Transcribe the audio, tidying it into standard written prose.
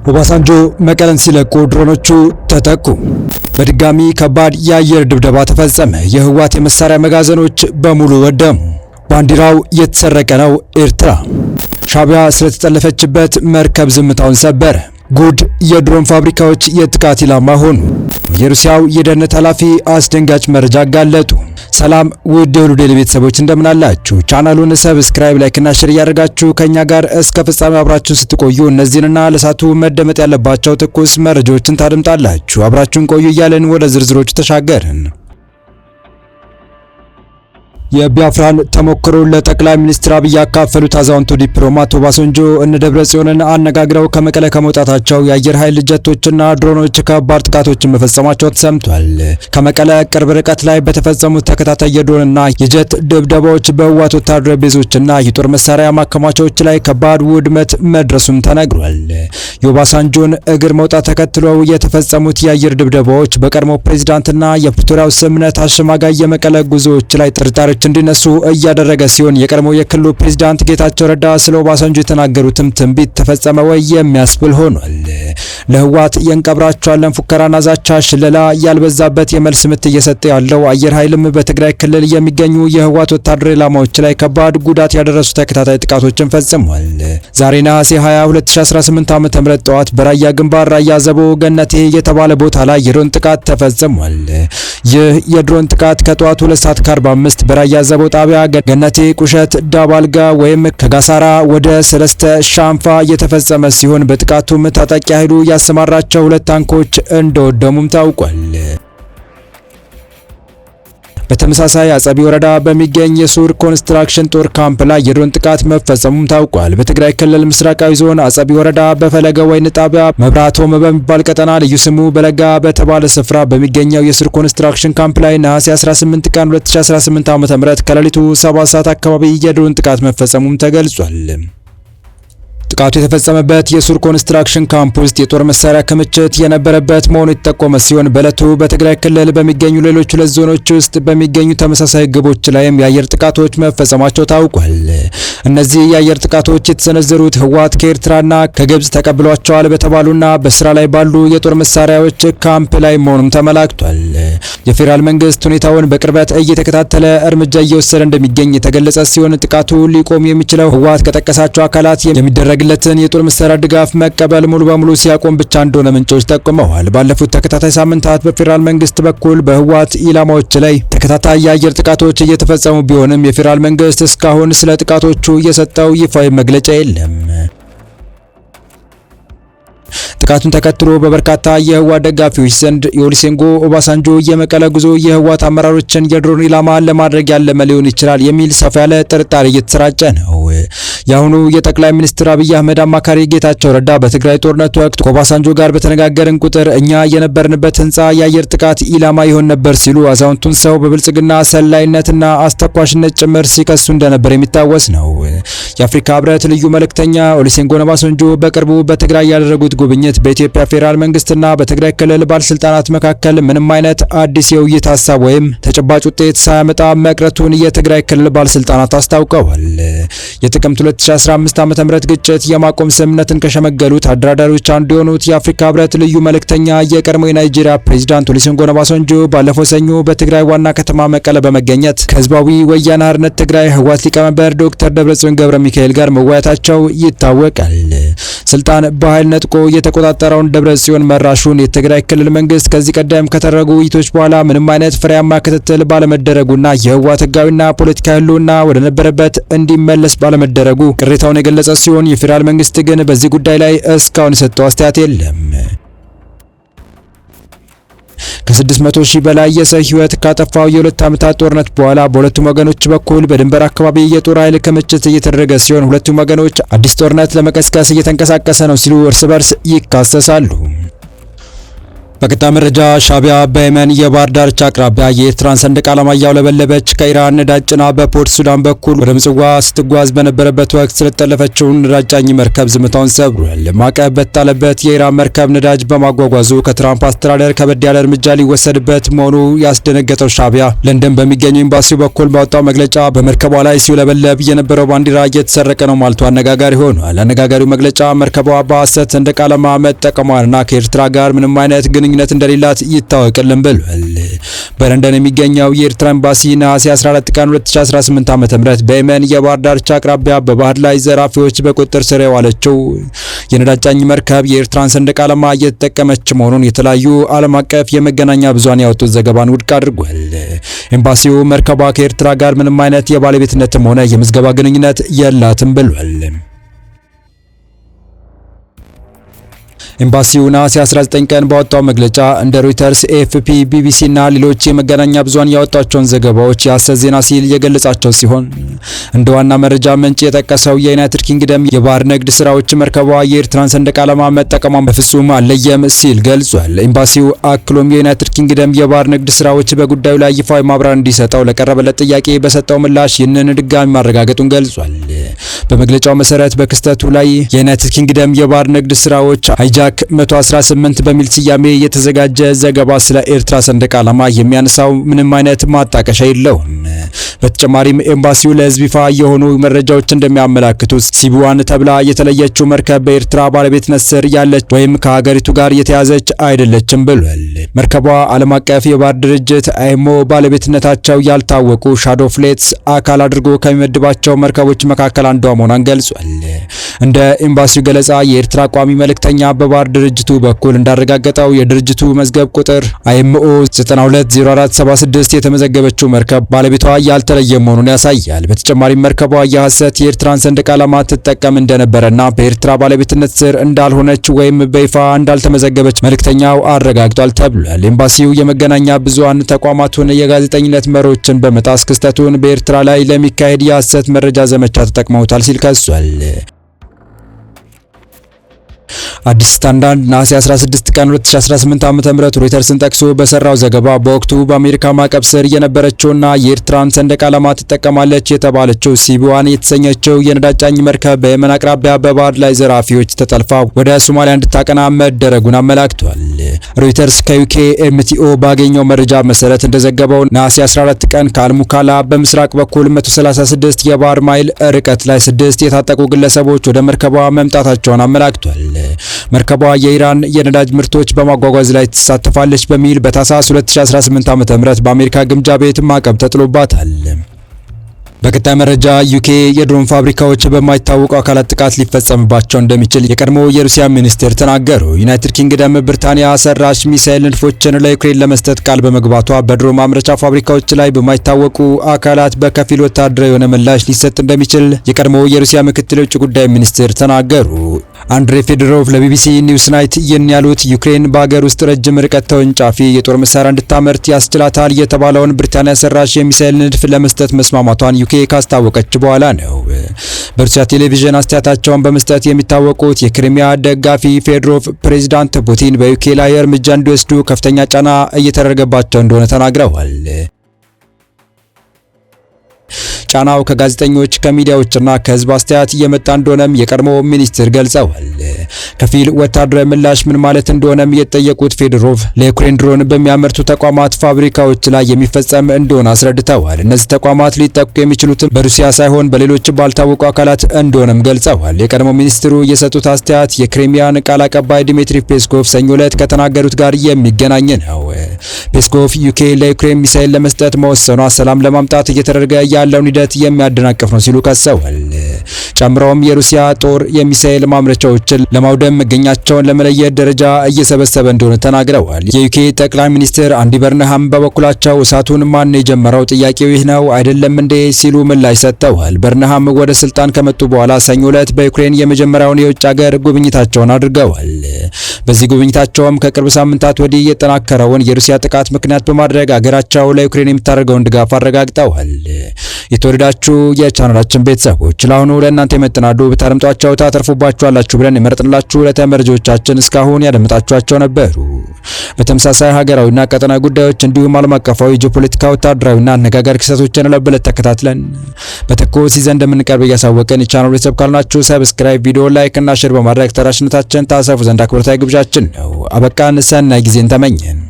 ኦባሳንጆ መቀለን ሲለቁ ድሮኖቹ ተጠቁ። በድጋሚ ከባድ የአየር ድብደባ ተፈጸመ። የህወሓት የመሳሪያ መጋዘኖች በሙሉ ወደሙ። ባንዲራው የተሰረቀ ነው። ኤርትራ ሻዕቢያ ስለተጠለፈችበት መርከብ ዝምታውን ሰበረ። ጉድ! የድሮን ፋብሪካዎች የጥቃት ኢላማ ሆኑ። የሩሲያው የደህንነት ኃላፊ አስደንጋጭ መረጃ አጋለጡ። ሰላም ውድ የሁሉ ዴይሊ ቤተሰቦች እንደምን አላችሁ? ቻናሉን ሰብስክራይብ፣ ላይክ እና ሼር እያደረጋችሁ ከኛ ጋር እስከ ፍጻሜ አብራችሁን ስትቆዩ እነዚህንና ለሳቱ መደመጥ ያለባቸው ትኩስ መረጃዎችን ታደምጣላችሁ። አብራችሁን ቆዩ እያለን ወደ ዝርዝሮቹ ተሻገርን። የቢያፍራን ተሞክሮ ለጠቅላይ ሚኒስትር አብይ ያካፈሉት አዛውንቱ ዲፕሎማት ኦባሳንጆ እነ ደብረጽዮንን አነጋግረው ከመቀለ ከመውጣታቸው የአየር ኃይል ጀቶችና ድሮኖች ከባድ ጥቃቶችን መፈጸማቸው ተሰምቷል። ከመቀለ ቅርብ ርቀት ላይ በተፈጸሙት ተከታታይ የድሮንና የጀት ድብደባዎች በህወሓት ወታደራዊ ቤዞችና የጦር መሳሪያ ማከማቻዎች ላይ ከባድ ውድመት መድረሱም ተነግሯል። የኦባሳንጆን እግር መውጣት ተከትለው የተፈጸሙት የአየር ድብደባዎች በቀድሞ ፕሬዝዳንትና የፕሪቶሪያው ስምምነት አሸማጋይ የመቀለ ጉዞዎች ላይ ጥርጣሬዎች እንዲነሱ እያደረገ ሲሆን የቀድሞ የክልሉ ፕሬዝዳንት ጌታቸው ረዳ ስለ ኦባሳንጆ የተናገሩትም ትንቢት ተፈጸመ ወይ የሚያስብል ሆኗል። ለህወሓት የንቀብራቸዋለን ፉከራና ዛቻ ሽለላ ያልበዛበት የመልስ ምት እየሰጠ ያለው አየር ኃይልም በትግራይ ክልል የሚገኙ የህወሓት ወታደራዊ ኢላማዎች ላይ ከባድ ጉዳት ያደረሱ ተከታታይ ጥቃቶችን ፈጽሟል። ዛሬ ነሐሴ 20 2018 ዓ.ም ጠዋት በራያ ግንባር ራያ ዘቦ ገነቴ የተባለ ቦታ ላይ የድሮን ጥቃት ተፈጽሟል። ይህ የድሮን ጥቃት ከጠዋቱ 2:45 በራያ ዘቦ ጣቢያ ገነቴ ቁሸት ዳባልጋ ወይም ከጋሳራ ወደ ሰለስተ ሻንፋ የተፈጸመ ሲሆን በጥቃቱም ታጣቂ ኃይሉ ያሰማራቸው 2 ታንኮች እንደወደሙም ታውቋል። በተመሳሳይ አጸቢ ወረዳ በሚገኝ የሱር ኮንስትራክሽን ጦር ካምፕ ላይ የድሮን ጥቃት መፈጸሙም ታውቋል። በትግራይ ክልል ምስራቃዊ ዞን አጸቢ ወረዳ በፈለገ ወይን ጣቢያ መብራቶም በሚባል ቀጠና ልዩ ስሙ በለጋ በተባለ ስፍራ በሚገኘው የሱር ኮንስትራክሽን ካምፕ ላይ ነሐሴ 18 ቀን 2018 ዓ.ም ከሌሊቱ 7 ሰዓት አካባቢ የድሮን ጥቃት መፈጸሙም ተገልጿል። ጥቃቱ የተፈጸመበት የሱር ኮንስትራክሽን ካምፕ ውስጥ የጦር መሳሪያ ክምችት የነበረበት መሆኑ የተጠቆመ ሲሆን በዕለቱ በትግራይ ክልል በሚገኙ ሌሎች 2 ዞኖች ውስጥ በሚገኙ ተመሳሳይ ግቦች ላይም የአየር ጥቃቶች መፈጸማቸው ታውቋል። እነዚህ የአየር ጥቃቶች የተሰነዘሩት ህወሓት ከኤርትራና ከግብጽ ተቀብሏቸዋል በተባሉና በስራ ላይ ባሉ የጦር መሳሪያዎች ካምፕ ላይ መሆኑም ተመላክቷል። የፌዴራል መንግስት ሁኔታውን በቅርበት እየተከታተለ እርምጃ እየወሰደ እንደሚገኝ የተገለጸ ሲሆን ጥቃቱ ሊቆም የሚችለው ህወሓት ከጠቀሳቸው አካላት የሚደረግለትን የጦር መሳሪያ ድጋፍ መቀበል ሙሉ በሙሉ ሲያቆም ብቻ እንደሆነ ምንጮች ጠቁመዋል። ባለፉት ተከታታይ ሳምንታት በፌዴራል መንግስት በኩል በህወሓት ኢላማዎች ላይ ተከታታይ የአየር ጥቃቶች እየተፈጸሙ ቢሆንም የፌዴራል መንግስት እስካሁን ስለ ጥቃቶቹ የሰጠው ይፋዊ መግለጫ የለም። ጥቃቱን ተከትሎ በበርካታ የህወሓት ደጋፊዎች ዘንድ የኦሉሴጉን ኦባሳንጆ የመቀለ ጉዞ የህወሓት አመራሮችን የድሮን ኢላማ ለማድረግ ያለመ ሊሆን ይችላል የሚል ሰፋ ያለ ጥርጣሬ እየተሰራጨ ነው። የአሁኑ የጠቅላይ ሚኒስትር አብይ አህመድ አማካሪ ጌታቸው ረዳ በትግራይ ጦርነት ወቅት ከኦባሳንጆ ጋር በተነጋገርን ቁጥር እኛ የነበርንበት ህንፃ የአየር ጥቃት ኢላማ ይሆን ነበር ሲሉ አዛውንቱን ሰው በብልጽግና ሰላይነትና አስተኳሽነት ጭምር ሲከሱ እንደነበር የሚታወስ ነው። የአፍሪካ ህብረት ልዩ መልእክተኛ ኦሉሴጉን ኦባሳንጆ በቅርቡ በትግራይ ያደረጉት ጉብኝት በኢትዮጵያ ፌዴራል መንግስትና በትግራይ ክልል ባለስልጣናት መካከል ምንም አይነት አዲስ የውይይት ሀሳብ ወይም ተጨባጭ ውጤት ሳያመጣ መቅረቱን የትግራይ ክልል ባለስልጣናት አስታውቀዋል። የጥቅምት 2015 ዓ.ም ግጭት የማቆም ስምምነትን ከሸመገሉት አደራዳሪዎች አንዱ የሆኑት የአፍሪካ ህብረት ልዩ መልእክተኛ የቀድሞ የናይጄሪያ ፕሬዝዳንት ኦሉሴጉን ኦባሳንጆ ባለፈው ሰኞ በትግራይ ዋና ከተማ መቀለ በመገኘት ከህዝባዊ ወያነ ሓርነት ትግራይ ህወሓት ሊቀመንበር ዶክተር ደብረጽዮን ገብረ ሚካኤል ጋር መወያየታቸው ይታወቃል። ስልጣን በኃይል ነጥቆ የተቆጣጠረውን ደብረጽዮን መራሹን የትግራይ ክልል መንግስት ከዚህ ቀደም ከተደረጉ ውይይቶች በኋላ ምንም አይነት ፍሬያማ ክትትል ባለመደረጉና የህወሓት ህጋዊና ፖለቲካዊ ህልውና ወደ ነበረበት እንዲመለስ ባለመደረጉ ቅሬታውን የገለጸ ሲሆን የፌዴራል መንግስት ግን በዚህ ጉዳይ ላይ እስካሁን የሰጠው አስተያየት የለም። ከ600 ሺህ በላይ የሰው ህይወት ካጠፋው የ2 ዓመታት ጦርነት በኋላ በሁለቱም ወገኖች በኩል በድንበር አካባቢ የጦር ኃይል ክምችት እየተደረገ ሲሆን ሁለቱም ወገኖች አዲስ ጦርነት ለመቀስቀስ እየተንቀሳቀሰ ነው ሲሉ እርስ በርስ ይካሰሳሉ። በቀጣይ መረጃ ሻዕቢያ በየመን የባህር ዳርቻ አቅራቢያ የኤርትራን ሰንደቅ ዓላማ እያውለበለበች ከኢራን ነዳጅ ጭና በፖርት ሱዳን በኩል ወደ ምጽዋ ስትጓዝ በነበረበት ወቅት ስለተጠለፈችውን ነዳጅ ጫኝ መርከብ ዝምታውን ሰብሯል። ማዕቀብ በተጣለበት የኢራን መርከብ ነዳጅ በማጓጓዙ ከትራምፕ አስተዳደር ከበድ ያለ እርምጃ ሊወሰድበት መሆኑ ያስደነገጠው ሻዕቢያ ለንደን በሚገኘው ኤምባሲው በኩል ባወጣው መግለጫ በመርከቧ ላይ ሲውለበለብ የነበረው ባንዲራ እየተሰረቀ ነው ማለቱ አነጋጋሪ ሆኗል። አነጋጋሪው መግለጫ መርከቧ በሐሰት ሰንደቅ ዓላማ መጠቀሟንና ከኤርትራ ጋር ምንም አይነት ግንኙነት እንደሌላት ይታወቅልን ብሏል። በለንደን የሚገኘው የኤርትራ ኤምባሲ ነሐሴ 14 ቀን 2018 ዓ.ም በየመን የባህር ዳርቻ አቅራቢያ በባህር ላይ ዘራፊዎች በቁጥጥር ስር የዋለችው የነዳጅ ጫኝ መርከብ የኤርትራን ሰንደቅ ዓላማ እየተጠቀመች መሆኑን የተለያዩ ዓለም አቀፍ የመገናኛ ብዙሃን ያወጡት ዘገባን ውድቅ አድርጓል። ኤምባሲው መርከቧ ከኤርትራ ጋር ምንም አይነት የባለቤትነትም ሆነ የምዝገባ ግንኙነት የላትም ብሏል። ኤምባሲው ነሐሴ 19 ቀን ባወጣው መግለጫ እንደ ሮይተርስ፣ ኤኤፍፒ፣ ቢቢሲ እና ሌሎች የመገናኛ ብዙሃን ያወጣቸውን ዘገባዎች የሐሰት ዜና ሲል የገለጻቸው ሲሆን እንደ ዋና መረጃ ምንጭ የጠቀሰው የዩናይትድ ኪንግደም የባህር ንግድ ስራዎች መርከቧ የኤርትራን ሰንደቅ ዓላማ መጠቀሟን በፍጹም አልለየም ሲል ገልጿል። ኤምባሲው አክሎም የዩናይትድ ኪንግደም የባህር ንግድ ስራዎች በጉዳዩ ላይ ይፋዊ ማብራሪያ እንዲሰጠው ለቀረበለት ጥያቄ በሰጠው ምላሽ ይህንን ድጋሚ ማረጋገጡን ገልጿል። በመግለጫው መሰረት በክስተቱ ላይ የዩናይትድ ኪንግደም የባህር ንግድ ስራዎች ጃክ 118 በሚል ስያሜ የተዘጋጀ ዘገባ ስለ ኤርትራ ሰንደቅ ዓላማ የሚያነሳው ምንም አይነት ማጣቀሻ የለውም። በተጨማሪም ኤምባሲው ለሕዝብ ይፋ የሆኑ መረጃዎች እንደሚያመላክቱት ሲቢዋን ተብላ የተለየችው መርከብ በኤርትራ ባለቤትነት ስር ያለች ወይም ከሀገሪቱ ጋር የተያዘች አይደለችም ብሏል። መርከቧ ዓለም አቀፍ የባህር ድርጅት አይሞ ባለቤትነታቸው ያልታወቁ ሻዶ ፍሌትስ አካል አድርጎ ከሚመድባቸው መርከቦች መካከል አንዷ መሆኗን ገልጿል። እንደ ኤምባሲው ገለጻ የኤርትራ ቋሚ መልእክተኛ በባህር ድርጅቱ በኩል እንዳረጋገጠው የድርጅቱ መዝገብ ቁጥር አይኤምኦ 920476 የተመዘገበችው መርከብ ባለቤቷ ያልተለየ መሆኑን ያሳያል። በተጨማሪም መርከቧ የሐሰት የኤርትራን ሰንደቅ ዓላማ ትጠቀም እንደነበረና በኤርትራ ባለቤትነት ስር እንዳልሆነች ወይም በይፋ እንዳልተመዘገበች መልእክተኛው አረጋግጧል ተብሏል። ኤምባሲው የመገናኛ ብዙሃን ተቋማቱን የጋዜጠኝነት መርሆችን በመጣስ ክስተቱን በኤርትራ ላይ ለሚካሄድ የሐሰት መረጃ ዘመቻ ተጠቅመውታል ሲል ከሷል። አዲስ ስታንዳርድ ነሐሴ 16 ቀን 2018 ዓ.ም ሮይተርስን ጠቅሶ በሰራው ዘገባ በወቅቱ በአሜሪካ ማዕቀብ ስር የነበረችውና የኤርትራን ሰንደቅ ዓላማ ትጠቀማለች የተባለችው ሲቢዋን የተሰኘችው የነዳጅ ጫኝ መርከብ በየመን አቅራቢያ በባህር ላይ ዘራፊዎች ተጠልፋ ወደ ሶማሊያ እንድታቀና መደረጉን አመላክቷል። ሮይተርስ ከዩኬ ኤምቲኦ ባገኘው መረጃ መሰረት እንደዘገበው ነሐሴ 14 ቀን ከአልሙካላ በምስራቅ በኩል 136 የባህር ማይል ርቀት ላይ 6 የታጠቁ ግለሰቦች ወደ መርከቧ መምጣታቸውን አመላክቷል። መርከቧ የኢራን የነዳጅ ምርቶች በማጓጓዝ ላይ ትሳተፋለች በሚል በታህሳስ 2018 ዓ.ም በአሜሪካ ግምጃ ቤት ማዕቀብ ተጥሎባታል። በቀጣይ መረጃ ዩኬ የድሮን ፋብሪካዎች በማይታወቁ አካላት ጥቃት ሊፈጸምባቸው እንደሚችል የቀድሞ የሩሲያ ሚኒስትር ተናገሩ። ዩናይትድ ኪንግደም ብሪታንያ ሰራሽ ሚሳኤል ንድፎችን ለዩክሬን ለመስጠት ቃል በመግባቷ በድሮን ማምረቻ ፋብሪካዎች ላይ በማይታወቁ አካላት በከፊል ወታደራዊ የሆነ ምላሽ ሊሰጥ እንደሚችል የቀድሞ የሩሲያ ምክትል የውጭ ጉዳይ ሚኒስትር ተናገሩ። አንድሬ ፌዶሮቭ ለቢቢሲ ኒውስ ናይት ይህን ያሉት ዩክሬን በሀገር ውስጥ ረጅም ርቀት ተወንጫፊ የጦር መሳሪያ እንድታመርት ያስችላታል የተባለውን ብሪታንያ ሰራሽ የሚሳኤል ንድፍ ለመስጠት መስማማቷን ዩኬ ካስታወቀች በኋላ ነው። በሩሲያ ቴሌቪዥን አስተያየታቸውን በመስጠት የሚታወቁት የክሪሚያ ደጋፊ ፌዶሮቭ ፕሬዝዳንት ፑቲን በዩኬ ላይ እርምጃ እንዲወስዱ ከፍተኛ ጫና እየተደረገባቸው እንደሆነ ተናግረዋል። ጫናው ከጋዜጠኞች ከሚዲያዎችና ከህዝብ አስተያየት እየመጣ እንደሆነም የቀድሞ ሚኒስትር ገልጸዋል። ከፊል ወታደራዊ ምላሽ ምን ማለት እንደሆነም የተጠየቁት ፌዶሮቭ ለዩክሬን ድሮን በሚያመርቱ ተቋማት ፋብሪካዎች ላይ የሚፈጸም እንደሆነ አስረድተዋል። እነዚህ ተቋማት ሊጠቁ የሚችሉትም በሩሲያ ሳይሆን በሌሎች ባልታወቁ አካላት እንደሆነም ገልጸዋል። የቀድሞ ሚኒስትሩ የሰጡት አስተያየት የክሪሚያን ቃል አቀባይ ዲሚትሪ ፔስኮቭ ሰኞ ዕለት ከተናገሩት ጋር የሚገናኝ ነው። ፔስኮቭ ዩኬ ለዩክሬን ሚሳኤል ለመስጠት መወሰኗ ሰላም ለማምጣት እየተደረገ ያለውን ሂደት የሚያደናቅፍ ነው ሲሉ ከሰዋል። ጨምረውም የሩሲያ ጦር የሚሳኤል ማምረቻዎችን ለማውደም መገኛቸውን ለመለየት ደረጃ እየሰበሰበ እንደሆነ ተናግረዋል። የዩኬ ጠቅላይ ሚኒስትር አንዲ በርንሃም በበኩላቸው እሳቱን ማን የጀመረው ጥያቄው ይህ ነው አይደለም እንዴ ሲሉ ምላሽ ሰጥተዋል። በርንሃም ወደ ስልጣን ከመጡ በኋላ ሰኞ ዕለት በዩክሬን የመጀመሪያውን የውጭ ሀገር ጉብኝታቸውን አድርገዋል። በዚህ ጉብኝታቸውም ከቅርብ ሳምንታት ወዲህ የጠናከረውን የሩሲያ ጥቃት ምክንያት በማድረግ አገራቸው ለዩክሬን የምታደርገውን ድጋፍ አረጋግጠዋል። የጦር የተወደዳችሁ የቻናላችን ቤተሰቦች ለአሁኑ ለእናንተ የመጥናዱ ብታደምጧቸው ታተርፉባችኋላችሁ ብለን የመረጥንላችሁ ለተመረጆቻችን እስካሁን ያደምጣችኋቸው ነበሩ። በተመሳሳይ ሀገራዊና ቀጠናዊ ጉዳዮች እንዲሁም ዓለም አቀፋዊ ጂኦፖለቲካ፣ ወታደራዊና አነጋጋሪ ክስተቶችን ለብለት ተከታትለን በትኩስ ይዘን እንደምንቀርብ እያሳወቅን የቻናሉ ቤተሰብ ካልናችሁ ሰብስክራይብ፣ ቪዲዮ ላይክ እና ሼር በማድረግ ተደራሽነታችን ታሰፉ ዘንድ አክብሮታዊ ግብዣችን ነው። አበቃን። ሰናይ ጊዜን ተመኘን።